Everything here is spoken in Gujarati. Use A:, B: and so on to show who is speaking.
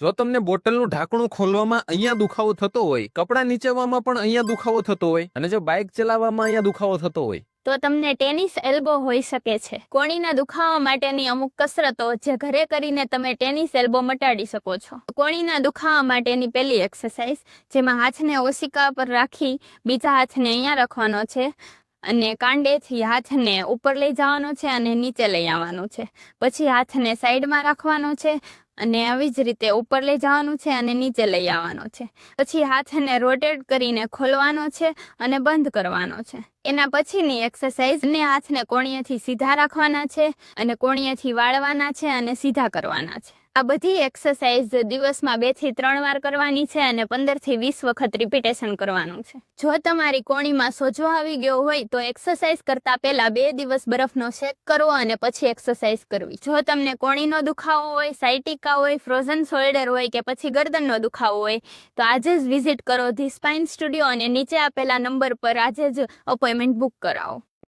A: જો તમને બોટલનું ઢાંકણું ખોલવામાં અહીંયા દુખાવો થતો હોય, કપડાં નીચેવામાં પણ અહીંયા દુખાવો થતો હોય, અને જો બાઇક ચલાવવામાં અહીંયા દુખાવો થતો હોય,
B: તો તમને ટેનિસ એલ્બો હોઈ શકે છે. કોણીના દુખાવા માટેની અમુક કસરતો જે ઘરે કરીને તમે ટેનિસ એલ્બો મટાડી શકો છો. કોણીના દુખાવા માટેની પહેલી એક્સરસાઇઝ, જેમાં હાથને ઓશિકા પર રાખી બીજા હાથને અહીંયા રાખવાનો છે અને કાંડેથી હાથને ઉપર લઈ જવાનો છે અને નીચે લઈ આવવાનો છે. પછી હાથને સાઈડમાં રાખવાનો છે અને આવી જ રીતે ઉપર લઈ જવાનું છે અને નીચે લઈ આવવાનો છે. પછી હાથને રોટેટ કરીને ખોલવાનો છે અને બંધ કરવાનો છે. એના પછીની એક્સરસાઇઝ ને હાથને કોણીએથી સીધા રાખવાના છે અને કોણીએથી વાળવાના છે અને સીધા કરવાના છે. આ બધી એક્સરસાઇઝ દિવસમાં 2 થી 3 વાર કરવાની છે અને 15 થી 20 વખત રિપીટેશન કરવાનું છે. જો તમારી કોણીમાં સોજો આવી ગયો હોય તો એક્સરસાઇઝ કરતા પહેલા 2 દિવસ બરફનો શેક કરવો અને પછી એક્સરસાઇઝ કરવી. જો તમને કોણીનો દુખાવો હોય, સાયટિકા હોય, ફ્રોઝન શોલ્ડર હોય કે પછી ગરદનનો દુખાવો હોય તો આજે જ વિઝિટ કરો ધી સ્પાઇન સ્ટુડિયો અને નીચે આપેલા નંબર પર આજે જ અપોઇન્ટમેન્ટ બુક કરાવો.